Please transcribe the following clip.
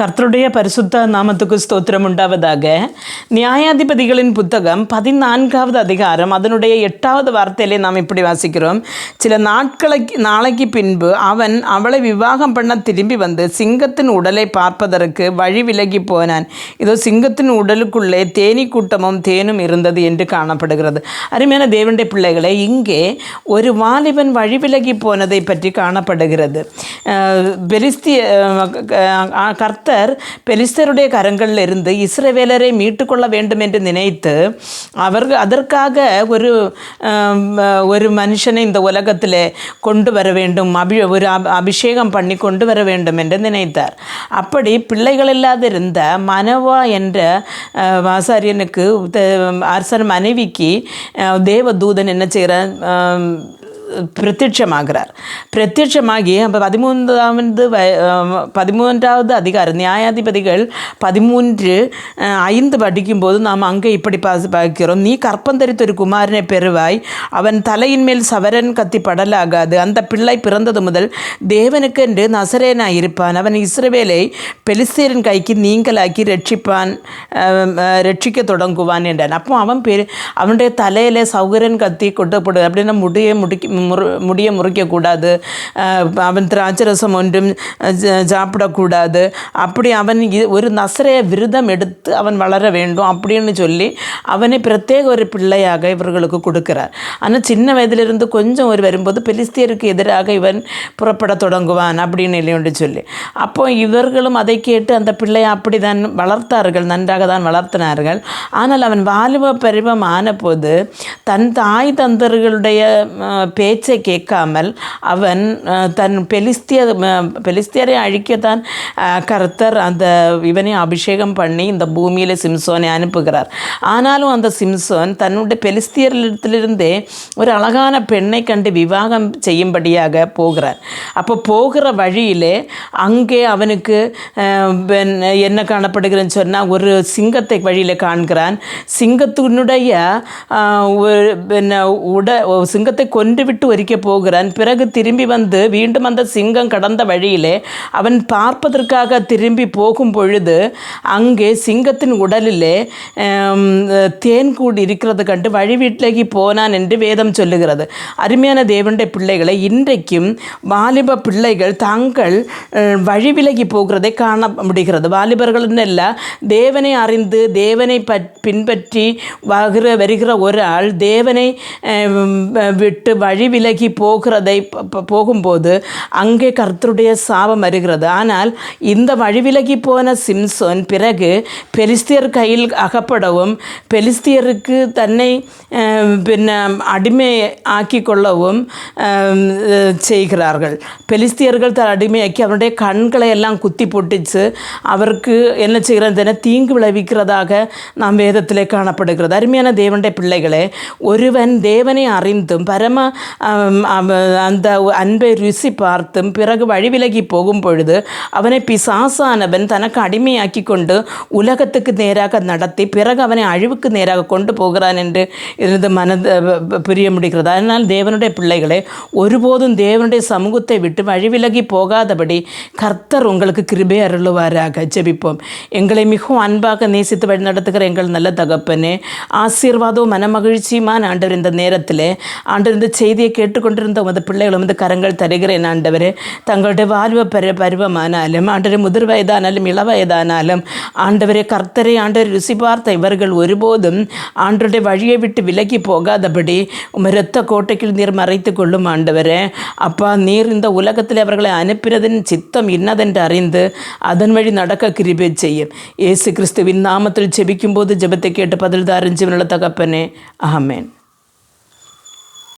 கர்த்தருடைய பரிசுத்த நாமத்துக்கு ஸ்தோத்திரம் உண்டாவதாக. நியாயாதிபதிகளின் புத்தகம் 14வது அதிகாரம் அதனுடைய 8வது வார்த்தையிலே நாம் இப்படி வாசிக்கிறோம். சில நாளைக்கு பின்பு அவன் அவளை விவாகம் பண்ண திரும்பி வந்து சிங்கத்தின் உடலை பார்ப்பதற்கு வழி விலகி போனான். இதோ சிங்கத்தின் உடலுக்குள்ளே தேனீ கூட்டமும் தேனும் இருந்தது என்று காணப்படுகிறது. அருமையான தேவனுடைய பிள்ளைகளை, இங்கே ஒரு வாலிபன் வழி விலகி போனதை பற்றி காணப்படுகிறது. கர்த்தர் பெலிஸ்தருடைய கரங்களில் இருந்து இஸ்ரவேலரை மீட்டுக்கொள்ள வேண்டும் என்று நினைத்து அதற்காக ஒரு மனுஷனை இந்த உலகத்தில் கொண்டு வர வேண்டும், ஒரு அபிஷேகம் பண்ணி கொண்டு வர வேண்டும் என்று நினைத்தார். அப்படி பிள்ளைகள் இல்லாதிருந்த மனோவா என்ற ஆசாரியனுக்கு அரசன் மனைவிக்கு தேவதூதன் என்ன செய்கிறார்? பிரத்யட்சமாகி 13வது அதிகாரம் நியாயாதிபதிகள் 13:5 படிக்கும்போது நாம் அங்கே இப்படி பார்க்கிறோம். நீ கற்பந்தரித்த ஒரு குமாரனை பெறுவாய், அவன் தலையின் மேல் சவரன் கத்தி படலாகாது. அந்த பிள்ளை பிறந்தது முதல் தேவனுக்கென்று நசரேனாய் இருப்பான். அவன் இஸ்ரவேலை பெலிஸ்தரின் கைக்கு நீங்களாக்கி ரட்சிக்க தொடங்குவான் என்றான். அப்போ அவனுடைய தலையில் சௌகரன் கத்தி கொட்டப்படும். அப்படின்னா முடிய முறிக்கக்கூடாது, அவன் திராட்சரசம் ஒன்றும் சாப்பிடக்கூடாது. அப்படி அவன் ஒரு நசரேய விரதம் எடுத்து அவன் வளர வேண்டும் அப்படின்னு சொல்லி அவனை பிரத்யேக ஒரு பிள்ளையாக இவர்களுக்கு கொடுக்கிறார். ஆனால் சின்ன வயதிலிருந்து கொஞ்சம் வரும்போது பெலிஸ்தியருக்கு எதிராக இவன் புறப்பட தொடங்குவான் அப்படின்னு இல்லைன்னு சொல்லி, அப்போ இவர்களும் அதை கேட்டு அந்த பிள்ளையை அப்படி தான் வளர்த்தார்கள், நன்றாக தான் வளர்த்தினார்கள். ஆனால் அவன் வாலிப பருவம் ஆன போது தன் தாய் தந்தர்களுடைய பேச்சை கேட்காமல் அவன் தன் பெலிஸ்தியரை அழிக்கத்தான் கர்த்தர் இவனை அபிஷேகம் பண்ணி இந்த பூமியில் சிம்சோனை அனுப்புகிறார். ஆனாலும் அந்த சிம்சோன் தன்னுடைய பெலிஸ்தியரிடத்திலிருந்தே ஒரு அழகான பெண்ணை கண்டு விவாகம் செய்யும்படியாக போகிறார். அப்போ போகிற வழியிலே அங்கே அவனுக்கு என்ன காணப்படுகிறன்னு சொன்னால் ஒரு சிங்கத்தை வழியில் காண்கிறான். சிங்கத்தினுடைய சிங்கத்தை கொண்டு விட்டு ஒரிக்க போகிறான். பிறகு திரும்பி வந்து மீண்டும் அந்த சிங்கம் கடந்த வழியிலே அவன் பார்ப்பதற்காக திரும்பி போகும் பொழுது அங்கே சிங்கத்தின் உடலிலே தேன்கூடு இருக்கிறது கண்டு வழி விலகி போனான் என்று வேதம் சொல்லுகிறது. அருமையான தேவனுடைய பிள்ளைகளை, இன்றைக்கும் வாலிப பிள்ளைகள் தாங்கள் வழி விலகி போகிறதை காண முடிகிறது. வாலிபர்கள் எல்லாம் தேவனை அறிந்து தேவனை பின்பற்றி வருகிற ஒரு ஆள் தேவனை விட்டு வழி விலகி போகும்போது அங்கே கர்த்தருடைய சாபம் வருகிறது. ஆனால் இந்த வழி விலகி போன சிம்சோன் பிறகு பெலிஸ்தியர் கையில் அகப்படவும் பெலிஸ்தியருக்கு தன்னை அடிமை ஆக்கி கொள்ளவும் செய்கிறார்கள். பெலிஸ்தியர்கள் அடிமையாக்கி அவருடைய கண்களை எல்லாம் குத்தி பொட்டிச்சு அவருக்கு என்ன செய்கிறது, தீங்கு விளைவிக்கிறதாக நாம் வேதத்திலே காணப்படுகிறது. அருமையான தேவனுடைய பிள்ளைகளே, ஒருவன் தேவனை அறிந்தும் அந்த அன்பை ருசி பார்த்தும் பிறகு வழிவிலகி போகும் பொழுது அவனை பிசாசானவன் தனக்கு அடிமையாக்கி கொண்டு உலகத்துக்கு நேராக நடத்தி பிறகு அவனை அழிவுக்கு நேராக கொண்டு போகிறான் என்று இருந்து புரிய முடிகிறது. அதனால் தேவனுடைய பிள்ளைகளே, ஒருபோதும் தேவனுடைய சமூகத்தை விட்டு வழிவிலகி போகாதபடி கர்த்தர் உங்களுக்கு கிருபை அருளுவாராக. ஜெபிப்போம். எங்களை மிகவும் அன்பாக நேசித்து வழி நடத்துகிற எங்கள் நல்ல தகப்பனே, ஆசீர்வாதம் மனமகிழ்ச்சியுமான ஆண்டவர், இந்த நேரத்தில் ஆண்டவர் இந்த செய்தியை கேட்டுக்கொண்டிருந்த உமது பிள்ளைகளும் இந்த கரங்கள் தருகிறேன் ஆண்டவரே. தங்களுடைய வாழ்வு பருவமானாலும் ஆண்டவரை முதிர் வயதானாலும் இள வயதானாலும் ஆண்டவரே கர்த்தரை ஆண்டவரை ருசி பார்த்த இவர்கள் ஒருபோதும் ஆண்டவருடைய வழியை விட்டு விலகி போகாதபடி இரத்த கோட்டைக்குள் நீர் மறைத்து கொள்ளும் ஆண்டவரே. அப்பா, நீர் இந்த உலகத்தில் அவர்களை அனுப்பினதின் சித்தம் இன்னதென்று அறிந்து அதன் வழி நடக்க கிருபை செய்யும். இயேசு கிறிஸ்துவின் நாமத்தில் ஜெபிக்கும் போது ஜெபத்தை கேட்டு பதில் தாரும் ஜீவனுள்ள தகப்பனே, ஆமென்.